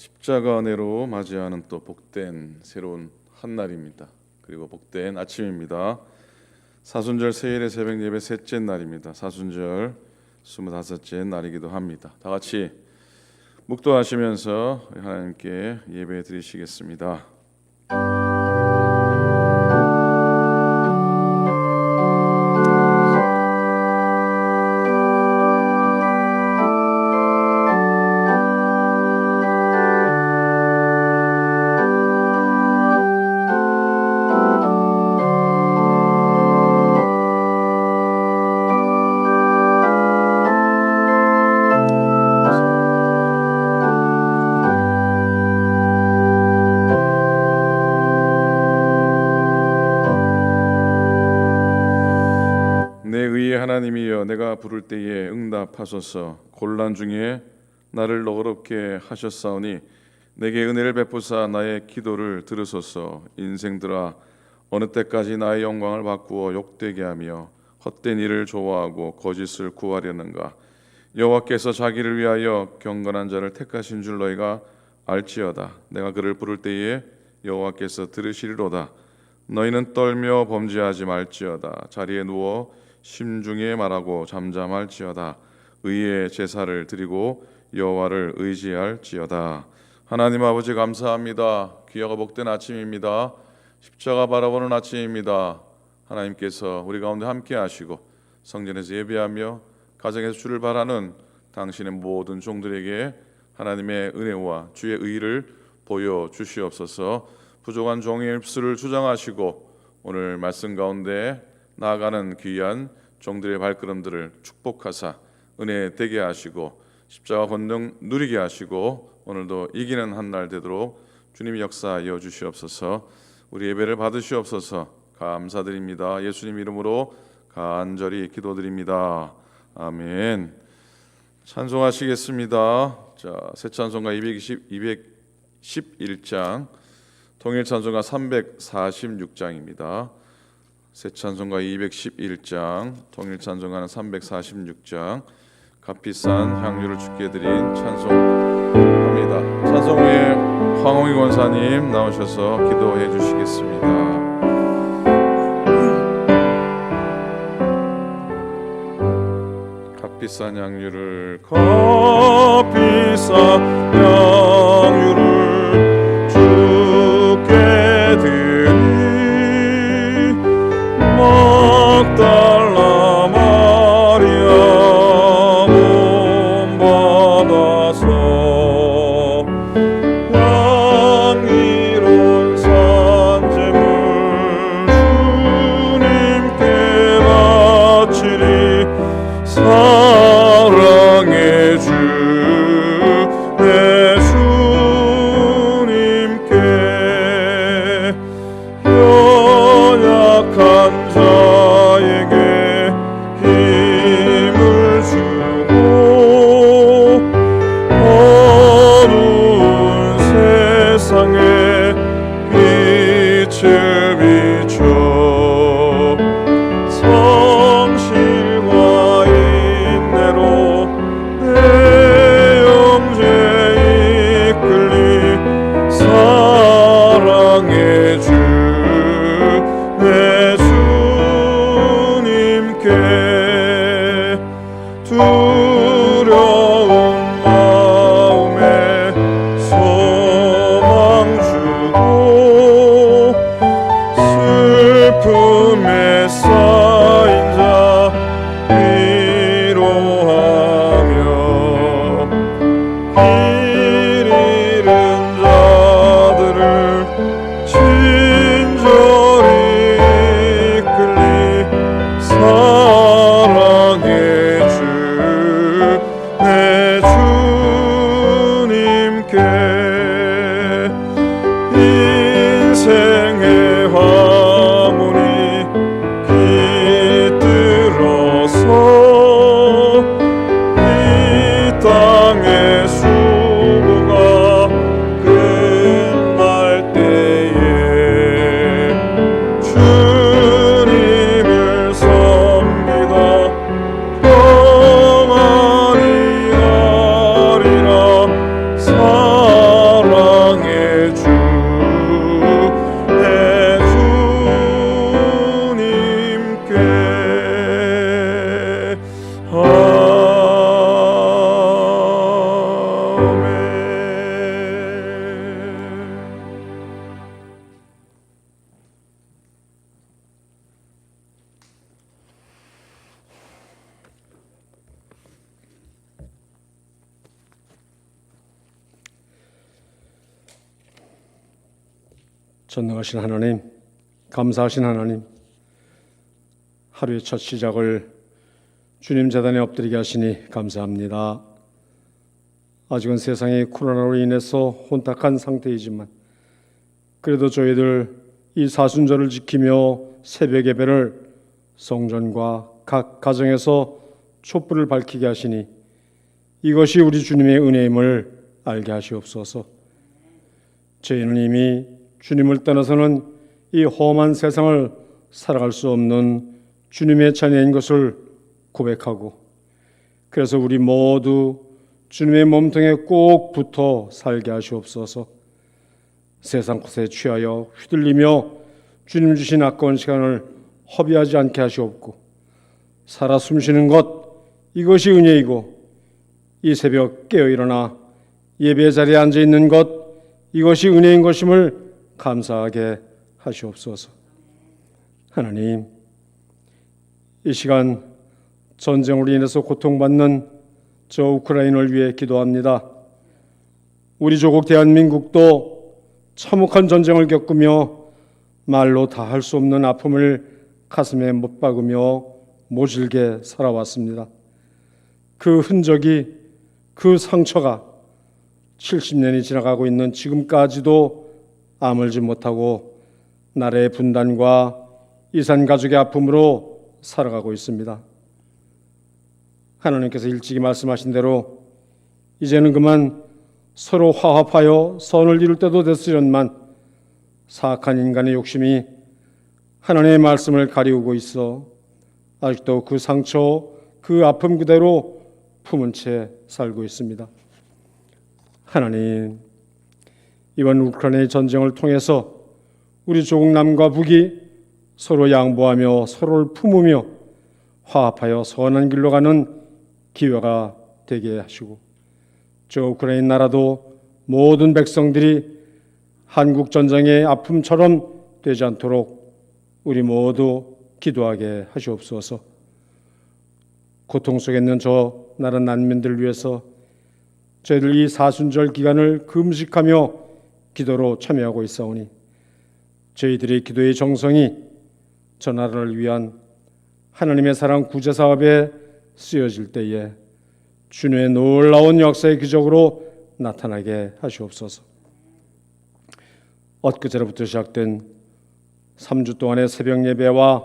십자가 은혜로 맞이하는 또 복된 새로운 한날입니다. 그리고 복된 아침입니다. 사순절 세일의 새벽 예배 셋째 날입니다. 사순절 25째 날이기도 합니다. 다 같이 묵도하시면서 하나님께 예배 드리시겠습니다. 하나님이여, 내가 부를 때에 응답하소서. 곤란 중에 나를 너그럽게 하셨사오니 내게 은혜를 베푸사 나의 기도를 들으소서. 인생들아, 어느 때까지 나의 영광을 바꾸어 욕되게 하며 헛된 일을 좋아하고 거짓을 구하려는가. 여호와께서 자기를 위하여 경건한 자를 택하신 줄 너희가 알지어다. 내가 그를 부를 때에 여호와께서 들으시리로다. 너희는 떨며 범죄하지 말지어다. 자리에 누워 심중에 말하고 잠잠할지어다. 의의 제사를 드리고 여호와를 의지할지어다. 하나님 아버지, 감사합니다. 귀하고 복된 아침입니다. 십자가 바라보는 아침입니다. 하나님께서 우리 가운데 함께 하시고 성전에서 예배하며 가정에서 주를 바라는 당신의 모든 종들에게 하나님의 은혜와 주의 의를 보여주시옵소서. 부족한 종의 입술을 주장하시고 오늘 말씀 가운데 나아가는 귀한 종들의 발걸음들을 축복하사 은혜 되게 하시고 십자가 권능 누리게 하시고 오늘도 이기는 한 날 되도록 주님이 역사하여 주시옵소서. 우리 예배를 받으시옵소서. 감사드립니다. 예수님 이름으로 간절히 기도드립니다. 아멘. 찬송하시겠습니다. 자, 새 찬송가 211장, 통일 찬송가 346장입니다. 새 찬송가 211장, 통일 찬송가는 346장, 값비싼 향유를 주께 드린 찬송합니다. 찬송 후에 황홍희 권사님 나오셔서 기도해 주시겠습니다. 값비싼 향유를 주께 드린 막달라 마리아 본받아서 향기로운 산재물 주님께 바치리. 사랑의 주 내 주 아멘. 전능하신 하나님, 감사하신 하나님, 하루의 첫 시작을 주님 제단에 엎드리게 하시니 감사합니다. 아직은 세상이 코로나로 인해서 혼탁한 상태이지만 그래도 저희들 이 사순절을 지키며 새벽 예배를 성전과 각 가정에서 촛불을 밝히게 하시니 이것이 우리 주님의 은혜임을 알게 하시옵소서. 저희는 이미 주님을 떠나서는 이 험한 세상을 살아갈 수 없는 주님의 자녀인 것을 고백하고, 그래서 우리 모두 주님의 몸통에 꼭 붙어 살게 하시옵소서. 세상 것에 취하여 휘둘리며 주님 주신 아까운 시간을 허비하지 않게 하시옵고, 살아 숨쉬는 것, 이것이 은혜이고, 이 새벽 깨어 일어나 예배 자리에 앉아 있는 것, 이것이 은혜인 것임을 감사하게 하시옵소서. 하나님, 이 시간 전쟁으로 인해서 고통받는 저 우크라이나를 위해 기도합니다. 우리 조국 대한민국도 참혹한 전쟁을 겪으며 말로 다 할 수 없는 아픔을 가슴에 못 박으며 모질게 살아왔습니다. 그 흔적이, 그 상처가 70년이 지나가고 있는 지금까지도 아물지 못하고 나라의 분단과 이산 가족의 아픔으로 살아가고 있습니다. 하나님께서 일찍이 말씀하신 대로 이제는 그만 서로 화합하여 선을 이룰 때도 됐으련만 사악한 인간의 욕심이 하나님의 말씀을 가리우고 있어 아직도 그 상처, 그 아픔 그대로 품은 채 살고 있습니다. 하나님, 이번 우크라이나 전쟁을 통해서 우리 조국 남과 북이 서로 양보하며 서로를 품으며 화합하여 선한 길로 가는 기회가 되게 하시고, 저 우크라이나 나라도 모든 백성들이 한국 전쟁의 아픔처럼 되지 않도록 우리 모두 기도하게 하시옵소서. 고통 속에 있는 저 나라 난민들을 위해서 저희들 이 사순절 기간을 금식하며 기도로 참여하고 있사오니 저희들의 기도의 정성이 저 나라를 위한 하나님의 사랑 구제 사업에 쓰여질 때에 주님의 놀라운 역사의 기적으로 나타나게 하시옵소서. 엊그제로부터 시작된 3주 동안의 새벽 예배와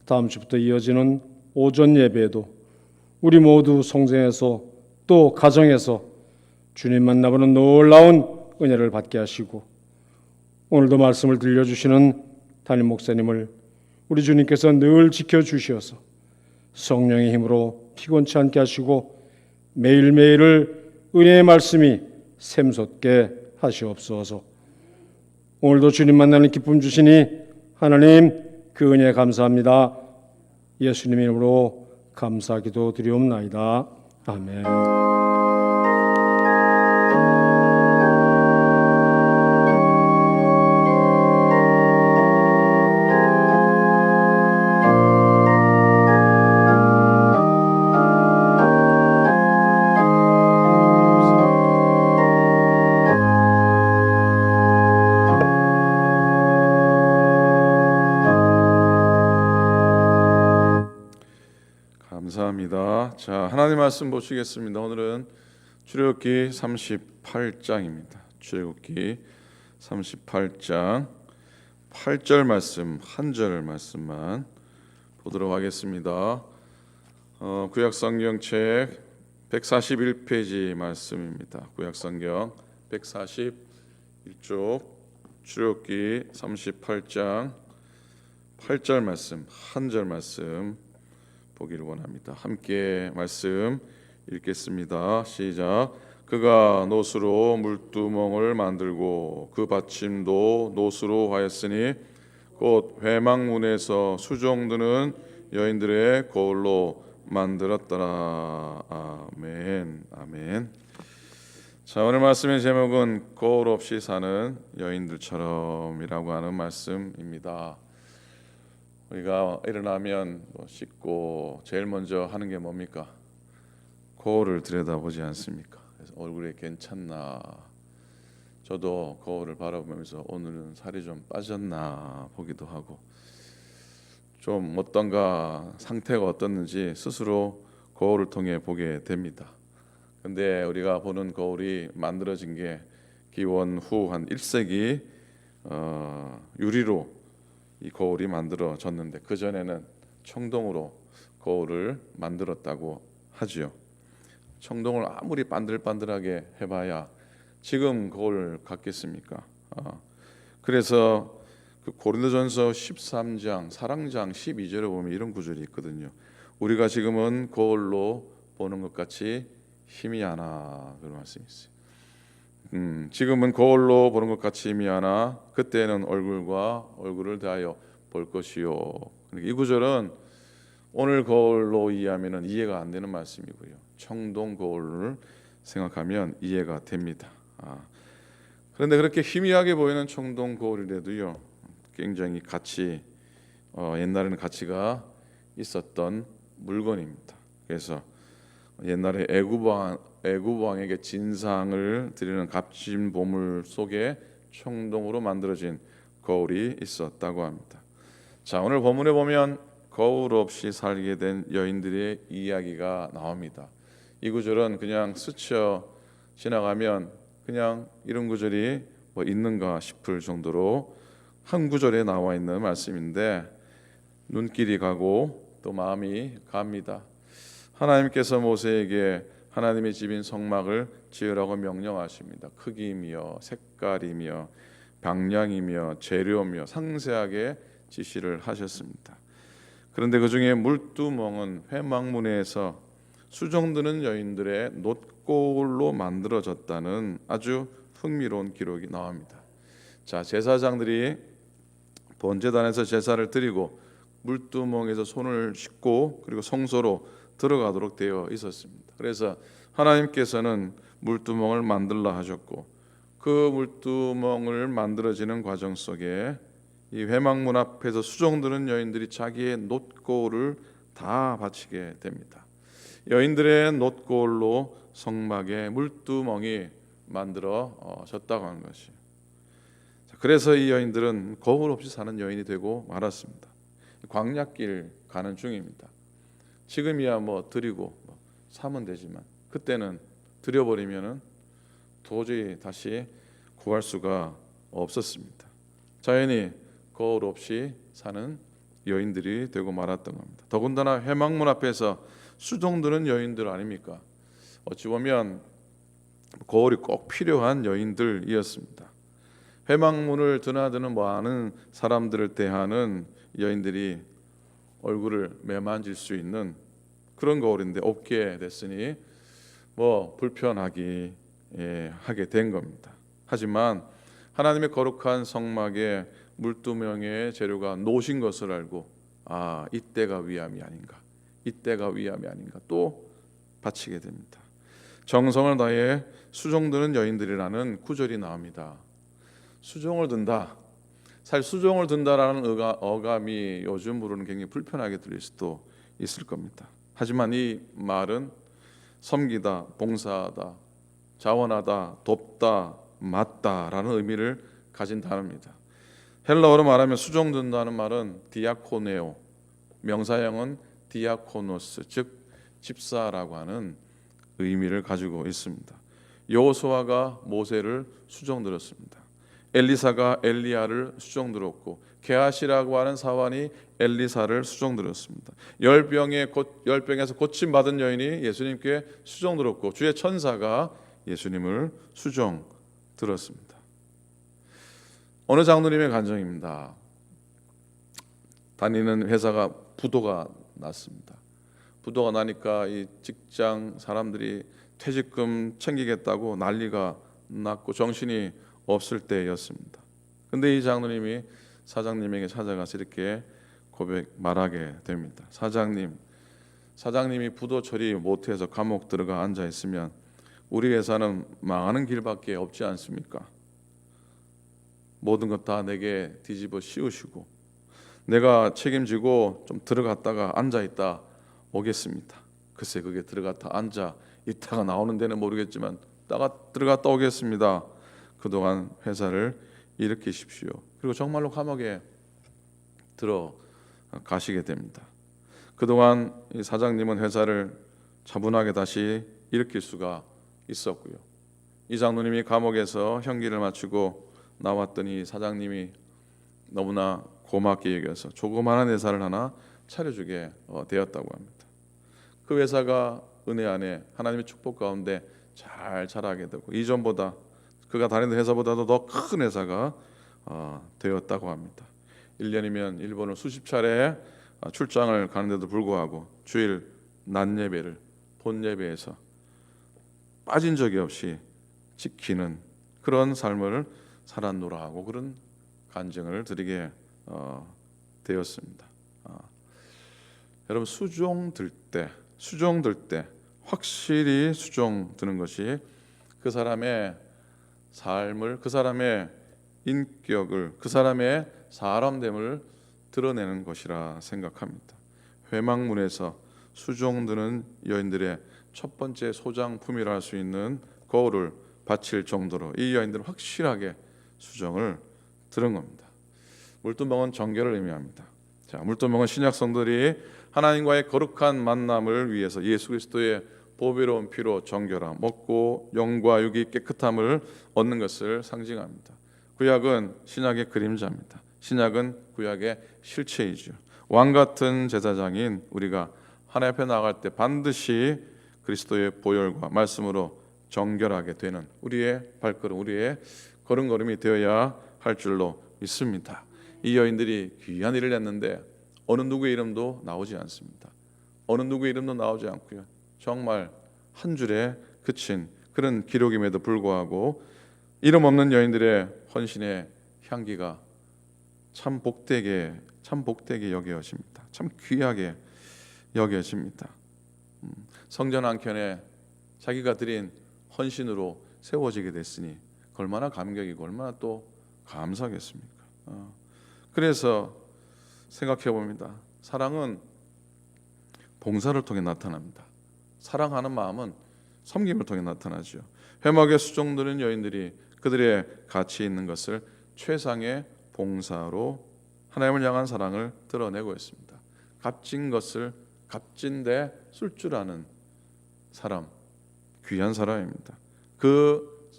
다음 주부터 이어지는 오전 예배에도 우리 모두 성전에서 또 가정에서 주님 만나보는 놀라운 은혜를 받게 하시고, 오늘도 말씀을 들려주시는 담임 목사님을 우리 주님께서 늘 지켜주시어서 성령의 힘으로 피곤치 않게 하시고 매일매일을 은혜의 말씀이 샘솟게 하시옵소서. 오늘도 주님 만나는 기쁨 주시니 하나님 그 은혜 감사합니다. 예수님 이름으로 감사기도 드리옵나이다. 아멘. 감사합니다. 자, 하나님 말씀 보시겠습니다. 오늘은 출애굽기 38장입니다. 출애굽기 38장 8절 말씀, 한 절 말씀만 보도록 하겠습니다. 구약성경책 141페이지 말씀입니다. 구약성경 141쪽 출애굽기 38장 8절 말씀, 한 절 말씀 보기를 원합니다. 함께 말씀 읽겠습니다. 시작. 그가 노수로 물두멍을 만들고 그 받침도 노수로 하였으니 곧 회막문에서 수종드는 여인들의 거울로 만들었더라. 아멘. 아멘. 자, 오늘 말씀의 제목은 거울 없이 사는 여인들처럼이라고 하는 말씀입니다. 우리가 일어나면 씻고 제일 먼저 하는 게 뭡니까? 거울을 들여다보지 않습니까? 그래서 얼굴이 괜찮나? 저도 거울을 바라보면서 오늘은 살이 좀 빠졌나 보기도 하고, 좀 어떤가 상태가 어떻는지 스스로 거울을 통해 보게 됩니다. 근데 우리가 보는 거울이 만들어진 게 기원 후 한 1세기 유리로 이 거울이 만들어졌는데, 그 전에는 청동으로 거울을 만들었다고 하지요. 청동을 아무리 반들반들하게 해봐야 지금 거울 같겠습니까? 그래서 그 고린도전서 13장 사랑장 12절에 보면 이런 구절이 있거든요. 우리가 지금은 거울로 보는 것 같이 희미하나, 그런 말씀이 있어요. 지금은 거울로 보는 것 같이 희미하나 그때는 얼굴과 얼굴을 대하여 볼 것이요. 이 구절은 오늘 거울로 이해하면 이해가 안 되는 말씀이고요. 청동 거울을 생각하면 이해가 됩니다. 그런데 그렇게 희미하게 보이는 청동 거울이라도요, 굉장히 옛날에는 가치가 있었던 물건입니다. 그래서 옛날에 애굽왕에게 진상을 드리는 값진 보물 속에 청동으로 만들어진 거울이 있었다고 합니다. 자, 오늘 본문에 보면 거울 없이 살게 된 여인들의 이야기가 나옵니다. 이 구절은 그냥 스쳐 지나가면 그냥 이런 구절이 있는가 싶을 정도로 한 구절에 나와 있는 말씀인데, 눈길이 가고 또 마음이 갑니다. 하나님께서 모세에게 하나님의 집인 성막을 지으라고 명령하십니다. 크기이며 색깔이며 방향이며 재료며 상세하게 지시를 하셨습니다. 그런데 그 중에 물두멍은 회막문에서 수정드는 여인들의 놋골로 만들어졌다는 아주 흥미로운 기록이 나옵니다. 자, 제사장들이 번제단에서 제사를 드리고 물두멍에서 손을 씻고 그리고 성소로 들어가도록 되어 있었습니다. 그래서 하나님께서는 물두멍을 만들라 하셨고, 그 물두멍을 만들어지는 과정 속에 이 회막문 앞에서 수종드는 여인들이 자기의 놋골을 다 바치게 됩니다. 여인들의 놋골로 성막의 물두멍이 만들어졌다고 하는 것이에요. 그래서 이 여인들은 거울 없이 사는 여인이 되고 말았습니다. 광야길 가는 중입니다. 지금이야 드리고 사면 되지만 그때는 드려버리면은 도저히 다시 구할 수가 없었습니다. 자연히 거울 없이 사는 여인들이 되고 말았던 겁니다. 더군다나 회막문 앞에서 수종드는 여인들 아닙니까? 어찌 보면 거울이 꼭 필요한 여인들이었습니다. 회막문을 드나드는 많은 사람들을 대하는 여인들이 얼굴을 매만질 수 있는 그런 거울인데 없게 됐으니 불편하게 하게 된 겁니다. 하지만 하나님의 거룩한 성막에 물두멍의 재료가 노신 것을 알고 이때가 위함이 아닌가, 이때가 위함이 아닌가 또 바치게 됩니다. 정성을 다해 수종드는 여인들이라는 구절이 나옵니다. 수종을 든다. 사실 수종을 든다라는 어감이 요즘으로는 굉장히 불편하게 들릴 수도 있을 겁니다. 하지만 이 말은 섬기다, 봉사하다, 자원하다, 돕다, 맡다라는 의미를 가진 단어입니다. 헬라어로 말하면 수종든다는 말은 디아코네오, 명사형은 디아코노스, 즉 집사라고 하는 의미를 가지고 있습니다. 여호수아가 모세를 수종들었습니다. 엘리사가 엘리야를 수종들었고, 게하시라고 하는 사환이 엘리사를 수종들었습니다. 열병에서 고침받은 여인이 예수님께 수종들었고, 주의 천사가 예수님을 수종들었습니다. 어느 장로님의 간증입니다. 다니는 회사가 부도가 났습니다. 부도가 나니까 이 직장 사람들이 퇴직금 챙기겠다고 난리가 났고 정신이 없을 때였습니다. 근데 이 장로님이 사장님에게 찾아가서 이렇게 말하게 됩니다. 사장님이 부도 처리 못해서 감옥 들어가 앉아 있으면 우리 회사는 망하는 길밖에 없지 않습니까? 모든 것 다 내게 뒤집어 씌우시고 내가 책임지고 좀 들어갔다가 앉아있다 오겠습니다. 글쎄 그게 들어갔다 앉아 있다가 나오는 데는 모르겠지만 들어갔다 오겠습니다. 그동안 회사를 일으키십시오. 그리고 정말로 감옥에 들어가시게 됩니다. 그동안 이 사장님은 회사를 차분하게 다시 일으킬 수가 있었고요. 이 장로님이 감옥에서 형기를 마치고 나왔더니 사장님이 너무나 고맙게 여겨서 조그마한 회사를 하나 차려주게 되었다고 합니다. 그 회사가 은혜 안에 하나님의 축복 가운데 잘 자라게 되고 이전보다 그가 다니던 회사보다도 더 큰 회사가 되었다고 합니다. 1년이면 일본을 수십 차례 출장을 가는데도 불구하고 주일 낮 예배를 본 예배에서 빠진 적이 없이 지키는 그런 삶을 살았노라 하고 그런 간증을 드리게 되었습니다. 여러분 수종 들 때 확실히 수종 드는 것이 그 사람의 삶을, 그 사람의 인격을, 그 사람의 사람됨을 드러내는 것이라 생각합니다. 회막문에서 수종 드는 여인들의 첫 번째 소장품이라 할 수 있는 거울을 바칠 정도로 이 여인들은 확실하게 수종을 들은 겁니다. 물두멍은 정결을 의미합니다. 자, 물두멍은 신약 성도들이 하나님과의 거룩한 만남을 위해서 예수 그리스도의 보배로운 피로 정결함, 먹고 영과 육이 깨끗함을 얻는 것을 상징합니다. 구약은 신약의 그림자입니다. 신약은 구약의 실체이죠. 왕 같은 제사장인 우리가 하나님 앞에 나갈 때 반드시 그리스도의 보혈과 말씀으로 정결하게 되는 우리의 발걸음, 우리의 걸음걸음이 되어야 할 줄로 믿습니다. 이 여인들이 귀한 일을 했는데 어느 누구의 이름도 나오지 않습니다. 어느 누구의 이름도 나오지 않고요. 정말 한 줄에 그친 그런 기록임에도 불구하고 이름 없는 여인들의 헌신의 향기가 참 복되게 여겨집니다. 참 귀하게 여겨집니다. 성전 한켠에 자기가 드린 헌신으로 세워지게 됐으니 얼마나 감격이고 얼마나 또 감사하겠습니까? 그래서 생각해 봅니다. 사랑은 봉사를 통해 나타납니다. 사랑하는 마음은 섬김을 통해 나타나죠. 회막에 수종드는 여인들이 그들의 가치 있는 것을 최상의 봉사로 하나님을 향한 사랑을 드러내고 있습니다. 값진 것을 값진데 쓸 줄 아는 사람, 귀한 사람입니다. 그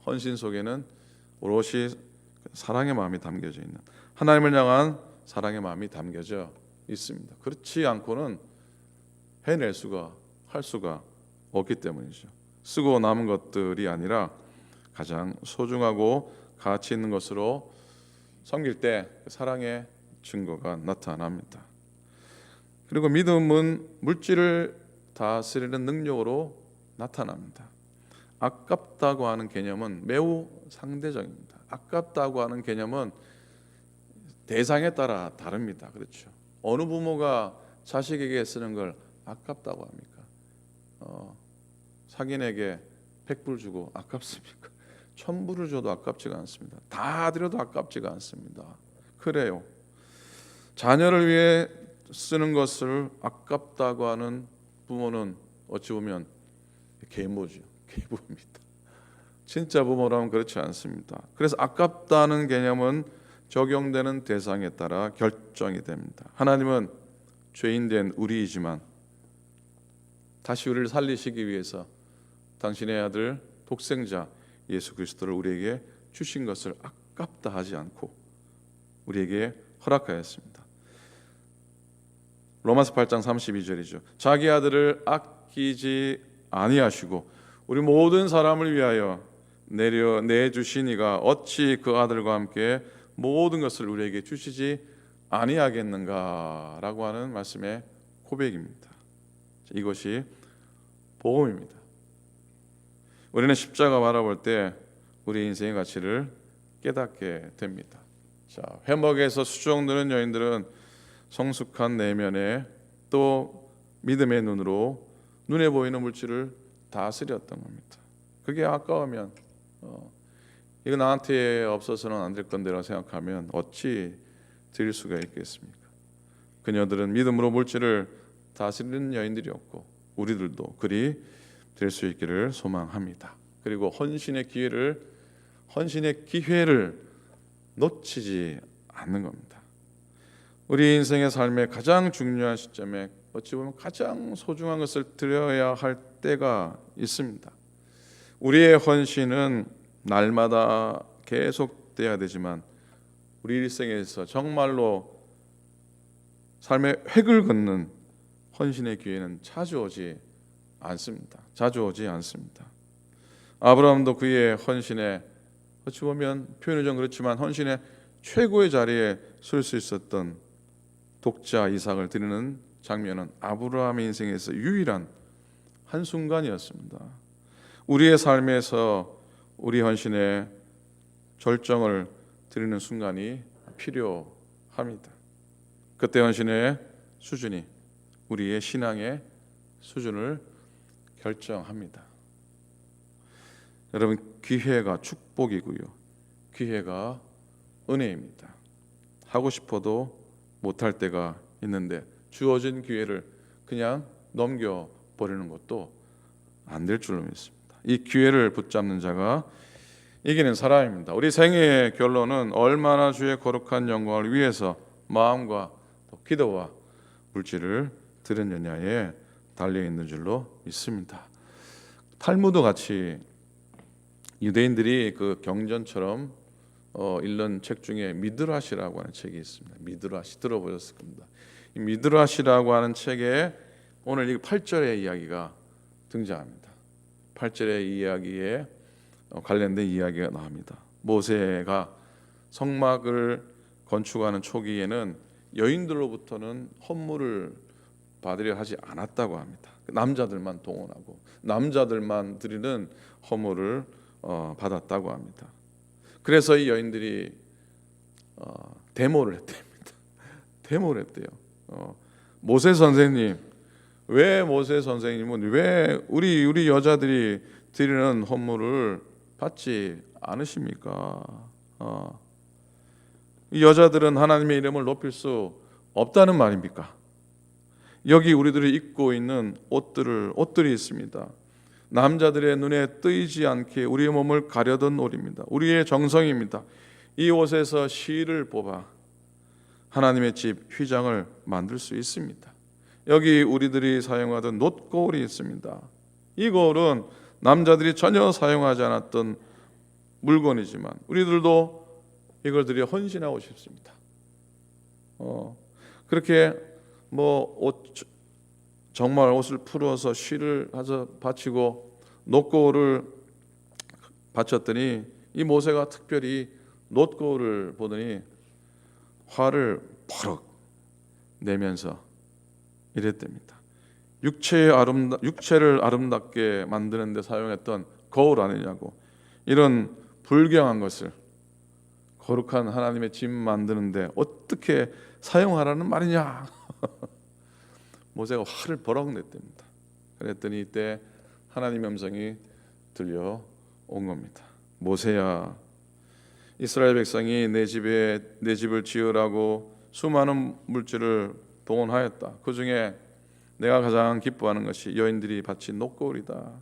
헌신 속에는 오롯이 사랑의 마음이 담겨져 있는 하나님을 향한 사랑의 마음이 담겨져 있습니다. 그렇지 않고는 해낼 수가 할 수가 없기 때문이죠. 쓰고 남은 것들이 아니라 가장 소중하고 가치 있는 것으로 섬길 때 사랑의 증거가 나타납니다. 그리고 믿음은 물질을 다스리는 능력으로 나타납니다. 아깝다고 하는 개념은 매우 상대적입니다. 아깝다고 하는 개념은 대상에 따라 다릅니다. 그렇죠. 어느 부모가 자식에게 쓰는 걸 아깝다고 합니까? 상인에게 100불 주고 아깝습니까? 1000불을 줘도 아깝지가 않습니다. 다 드려도 아깝지가 않습니다. 그래요. 자녀를 위해 쓰는 것을 아깝다고 하는 부모는 어찌 보면 계모죠. 계부입니다. 진짜 부모라면 그렇지 않습니다. 그래서 아깝다는 개념은 적용되는 대상에 따라 결정이 됩니다. 하나님은 죄인된 우리이지만 다시 우리를 살리시기 위해서 당신의 아들 독생자 예수 그리스도를 우리에게 주신 것을 아깝다 하지 않고 우리에게 허락하였습니다. 로마서 8장 32절이죠. 자기 아들을 아끼지 아니하시고 우리 모든 사람을 위하여 내주신 이가 어찌 그 아들과 함께 모든 것을 우리에게 주시지 아니하겠는가라고 하는 말씀의 고백입니다. 이것이 복음입니다. 우리는 십자가 바라볼 때 우리 인생의 가치를 깨닫게 됩니다. 자, 회막에서 수종드는 여인들은 성숙한 내면에 또 믿음의 눈으로 눈에 보이는 물질을 다스렸던 겁니다. 그게 아까우면 이거 나한테 없어서는 안 될 건데라고 생각하면 어찌 드릴 수가 있겠습니까? 그녀들은 믿음으로 물질을 다스리는 여인들이었고 우리들도 그리 될 수 있기를 소망합니다. 그리고 헌신의 기회를 놓치지 않는 겁니다. 우리 인생의 삶의 가장 중요한 시점에 어찌 보면 가장 소중한 것을 드려야 할 때가 있습니다. 우리의 헌신은 날마다 계속돼야 되지만 우리 일생에서 정말로 삶의 획을 긋는 헌신의 기회는 자주 오지 않습니다. 아브라함도 그의 헌신에 어찌 보면 표현이 좀 그렇지만 헌신의 최고의 자리에 설 수 있었던 독자 이삭을 드리는 장면은 아브라함의 인생에서 유일한 한순간이었습니다. 우리의 삶에서 우리 헌신의 절정을 드리는 순간이 필요합니다. 그때 헌신의 수준이 우리의 신앙의 수준을 결정합니다. 여러분, 기회가 축복이고요. 기회가 은혜입니다. 하고 싶어도 못할 때가 있는데 주어진 기회를 그냥 넘겨버리는 것도 안 될 줄로 믿습니다. 이 기회를 붙잡는 자가 이기는 사람입니다. 우리 생애의 결론은 얼마나 주의 거룩한 영광을 위해서 마음과 기도와 물질을 드렸느냐에 달려있는 줄로 믿습니다. 탈무드 같이 유대인들이 그 경전처럼 읽는 책 중에 미드라시라고 하는 책이 있습니다. 미드라시 들어보셨을 겁니다. 이 미드라시라고 하는 책에 오늘 이 8절의 이야기가 등장합니다. 8절의 이야기에 관련된 이야기가 나옵니다. 모세가 성막을 건축하는 초기에는 여인들로부터는 헌물을 받으려 하지 않았다고 합니다. 남자들만 동원하고 남자들만 드리는 헌물을 받았다고 합니다. 그래서 이 여인들이 데모를 했답니다. 데모를 했대요. 모세 선생님, 왜 모세 선생님은 왜 우리 여자들이 드리는 헌물을 받지 않으십니까? 이 여자들은 하나님의 이름을 높일 수 없다는 말입니까? 여기 우리들이 입고 있는 옷들이 있습니다. 남자들의 눈에 뜨이지 않게 우리의 몸을 가려던 옷입니다. 우리의 정성입니다. 이 옷에서 실을 뽑아 하나님의 집 휘장을 만들 수 있습니다. 여기 우리들이 사용하던 놋거울이 있습니다. 이 거울은 남자들이 전혀 사용하지 않았던 물건이지만 우리들도 이걸 들여 헌신하고 싶습니다. 그렇게 정말 옷을 풀어서 실을 해서 바치고 놋거울을 바쳤더니 이 모세가 특별히 놋거울을 보더니 화를 버럭 내면서 이랬답니다. 육체를 아름답게 만드는 데 사용했던 거울 아니냐고. 이런 불경한 것을 거룩한 하나님의 집 만드는데 어떻게 사용하라는 말이냐. 모세가 화를 버럭 냈답니다. 그랬더니 이때 하나님의 음성이 들려온 겁니다. 모세야, 이스라엘 백성이 내 집을 지으라고 수많은 물질을 동원하였다. 그 중에 내가 가장 기뻐하는 것이 여인들이 바친 놋거울이다.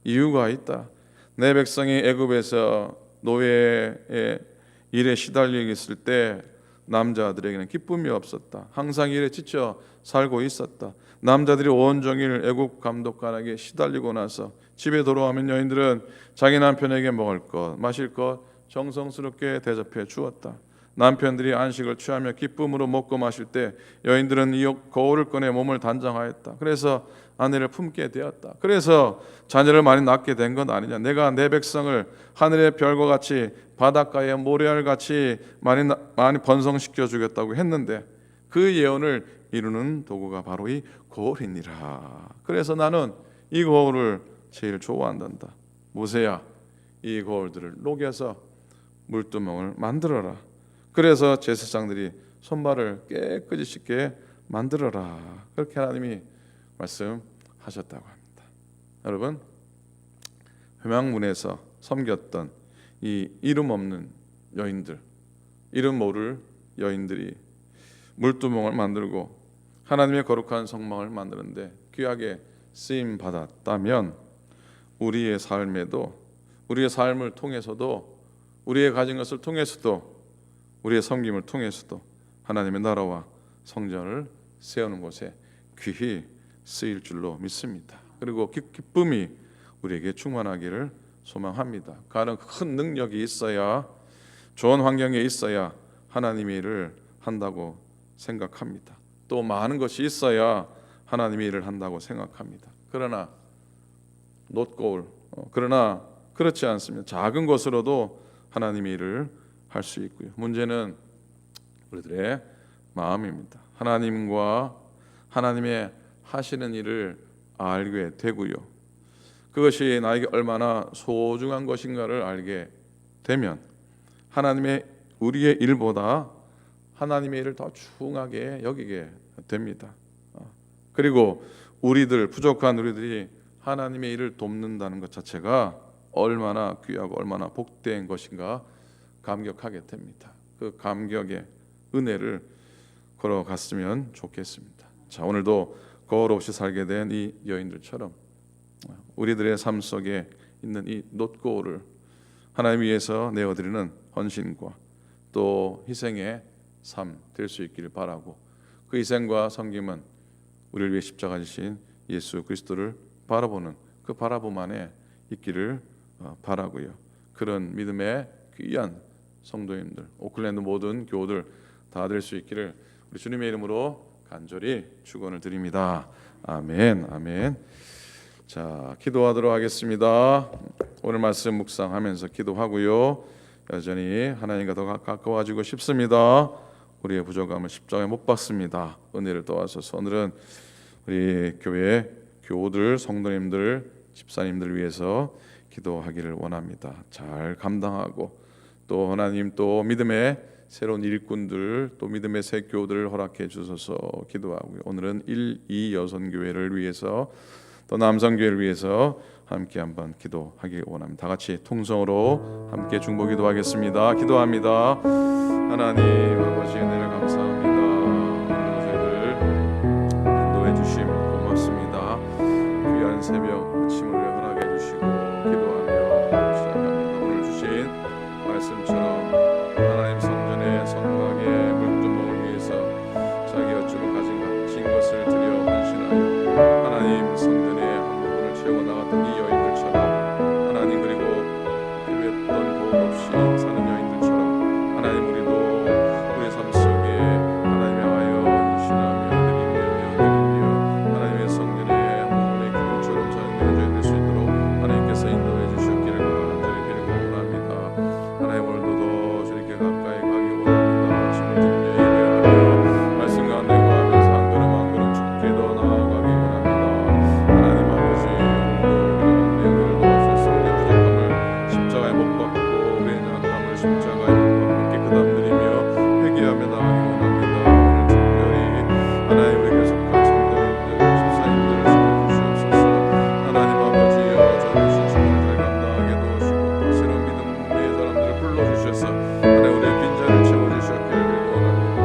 이유가 있다. 내 백성이 애굽에서 노예의 일에 시달리고 있을 때 남자들에게는 기쁨이 없었다. 항상 일에 지쳐 살고 있었다. 남자들이 온종일 애굽 감독관에게 시달리고 나서 집에 돌아오면 여인들은 자기 남편에게 먹을 것, 마실 것 정성스럽게 대접해 주었다. 남편들이 안식을 취하며 기쁨으로 먹고 마실 때 여인들은 이 거울을 꺼내 몸을 단장하였다. 그래서 아내를 품게 되었다. 그래서 자녀를 많이 낳게 된 것 아니냐. 내가 내 백성을 하늘의 별과 같이 바닷가의 모래알 같이 많이 번성시켜 주겠다고 했는데 그 예언을 이루는 도구가 바로 이 거울이니라. 그래서 나는 이 거울을 제일 좋아한단다. 모세야, 이 거울들을 녹여서 물두멍을 만들어라. 그래서 제사장들이 손발을 깨끗이 씻게 만들어라. 그렇게 하나님이 말씀하셨다고 합니다. 여러분, 회막문에서 섬겼던 이 이름 없는 여인들, 이름 모를 여인들이 물두멍을 만들고 하나님의 거룩한 성막을 만드는데 귀하게 쓰임 받았다면 우리의 삶에도, 우리의 삶을 통해서도, 우리의 가진 것을 통해서도, 우리의 섬김을 통해서도 하나님의 나라와 성전을 세우는 곳에 귀히 쓰일 줄로 믿습니다. 그리고 기쁨이 우리에게 충만하기를 소망합니다. 가는 큰 능력이 있어야, 좋은 환경에 있어야 하나님의 일을 한다고 생각합니다. 또 많은 것이 있어야 하나님의 일을 한다고 생각합니다. 그러나 그러나 그렇지 않습니다. 작은 것으로도 하나님의 일을 할 수 있고요. 문제는 우리들의 마음입니다. 하나님과 하나님의 하시는 일을 알게 되고요. 그것이 나에게 얼마나 소중한 것인가를 알게 되면 하나님의 우리의 일보다 하나님의 일을 더 중하게 여기게 됩니다. 그리고 부족한 우리들이 하나님의 일을 돕는다는 것 자체가 얼마나 귀하고 얼마나 복된 것인가 감격하게 됩니다. 그 감격의 은혜를 걸어갔으면 좋겠습니다. 자, 오늘도 거울 없이 살게 된 이 여인들처럼 우리들의 삶 속에 있는 이 놋거울을 하나님 위해서 내어드리는 헌신과 또 희생의 삶 될 수 있기를 바라고, 그 희생과 섬김은 우리를 위해 십자가 지신 예수 그리스도를 바라보는 그 바라봄 안에 있기를 바라고요. 그런 믿음의 귀한 성도님들, 오클랜드 모든 교우들 다 될 수 있기를 우리 주님의 이름으로 간절히 축원을 드립니다. 아멘, 아멘. 자, 기도하도록 하겠습니다. 오늘 말씀 묵상하면서 기도하고요. 여전히 하나님과 더 가까워지고 싶습니다. 우리의 부족함을 십자가에 못 박습니다. 은혜를 도와주셔서 오늘은 우리 교회 교우들, 성도님들, 집사님들 위해서 기도하기를 원합니다. 잘 감당하고 또 하나님 또 믿음의 새로운 일꾼들, 또 믿음의 새 교우들을 허락해 주셔서 기도하고요. 오늘은 1, 2 여성교회를 위해서 또 남성교회를 위해서 함께 한번 기도하기 원합니다. 다 같이 통성으로 함께 중보 기도하겠습니다. 기도합니다. 하나님 아버지 은혜를 감사합니다. 저희들 인도해 주심 고맙습니다. 귀한 새벽 아침을 허락해 주시고 기도하며 시작합니다. 오늘 주신 말씀처럼 하나님 성전의 성막의 물두멍을 위해서 자기 어찌로 가진 것을 드려 헌신하여 하나님 성전의 한 부분을 채워 나갔던 이 여인들처럼, 하나님 그리고 필요했던 도움 없이 사는 여인들처럼 하나님 우리도 우리 삶 속에 하나님 향하여 헌신하며 드리며 하나님의 성전의 한 부분의 기둥처럼 자연되어져 될 수 있도록 하나님께서 인도해 주셨기를 간절히 빌고 원합니다. 하나님 오늘도 더 주님께 가까이 가기 원합니다. 아침을 드리며 예배하며 말씀 가운데 거하면서 한 걸음 한 걸음 주께 더 나아가기 원합니다. 하나님 아버지 오늘도 우리 가운데 은혜를 도와주셔서 우리의 부족함을 십자가에 못 박고 우리의 약함을 십자가에 못 박고 깨끗함 드리며 회개하며 나가기 원합니다. 오늘 특별히 하나님 우리에게 속한 성도님들, 집사님들을 세워주시옵소서. 하나님 아버지여 저를 신심을 잘 감당하게 도우시고 또 새로운 믿음의 사람들을 불러주셔서 하나님 우리의 빈자를 채워주셨기를 원합니다.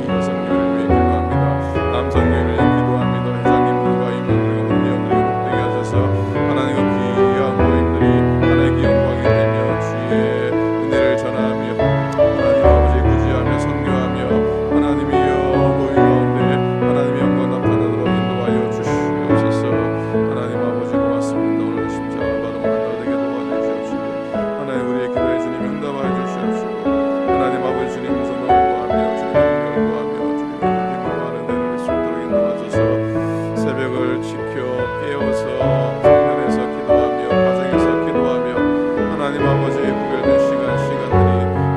여성교회를 위해 기도합니다. 남성교회를 위해 기도합니다. 회장님들과 임원들과 훈련들과 복되게 하셔서 하나님 그 귀한 모임들이 하나님께 영광이 되며 주의 은혜를 전하며 하나님 아버지 구제하며 선교하며 하나님이여 모임 가운데 하나님의 영광 나타나도록 인도하여 주시옵소서. 하나님 아버지 고맙습니다. 오늘 십자가 바로 만나되게 도와주시옵시고 하나님 우리의 기도에 주님 응답하여 주시옵시고 하나님 아버지 주님 성령을 구하며 주님의 능력을 구하며 주님의 기뻐하는 데를 수 있도록 인도하셔서 새벽을 지켜 깨어서 성전에서 기도하며 가정에서 기도하며 하나님 아버지 구별된 시간들이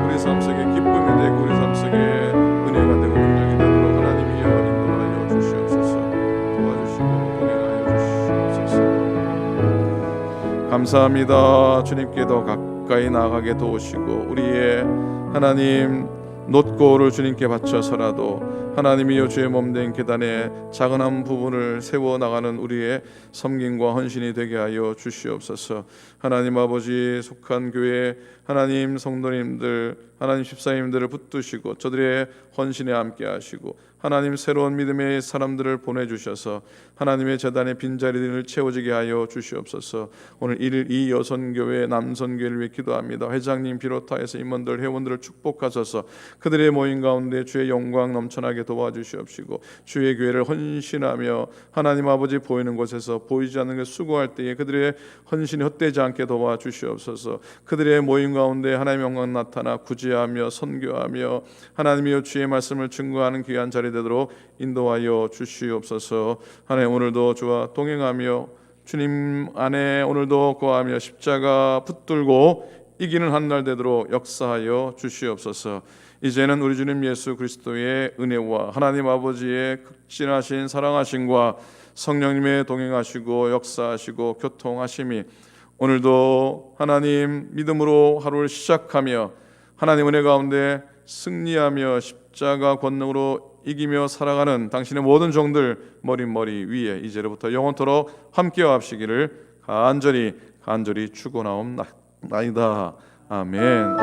우리 삶 속에 기쁨이 되고 우리 삶 속에 은혜가 되고 능력이 되도록 하나님이여 인도하여 주시옵소서. 도와주시고 동행하여 주시옵소서. 감사합니다. 주님께 더 가까이 나아가게 도우시고 우리의 하나님 놋고를 주님께 바쳐서라도 하나님이여 주의 몸된 계단에 작은 한 부분을 세워 나가는 우리의 섬김과 헌신이 되게 하여 주시옵소서. 하나님 아버지 속한 교회 하나님 성도님들 하나님 집사님들을 붙드시고 저들의 헌신에 함께 하시고 하나님 새로운 믿음의 사람들을 보내주셔서 하나님의 제단의 빈자리들을 채워지게 하여 주시옵소서. 오늘 이 여선교회 남선교회를 위해 기도합니다. 회장님 비롯하여서 임원들 회원들을 축복하소서. 그들의 모임 가운데 주의 영광 넘쳐나게 도와주시옵시고 주의 교회를 헌신하며 하나님 아버지 보이는 곳에서 보이지 않는 것 수고할 때에 그들의 헌신이 헛되지 않게 도와주시옵소서. 그들의 모임 가운데 하나님의 영광 나타나 구제하며 선교하며 하나님이여 주의 말씀을 증거하는 귀한 자리 되도록 인도하여 주시옵소서. 하나님 오늘도 주와 동행하며 주님 안에 오늘도 거하며 십자가 붙들고 이기는 한 날 되도록 역사하여 주시옵소서. 이제는 우리 주님 예수 그리스도의 은혜와 하나님 아버지의 극진하신 사랑하심과 성령님의 동행하시고 역사하시고 교통하심이 오늘도 하나님 믿음으로 하루를 시작하며 하나님 은혜 가운데 승리하며 십자가 권능으로 이기며 살아가는 당신의 모든 종들 머리 위에 이제로부터 영원토록 함께와 합시기를 간절히 축원하옵나이다. 아멘.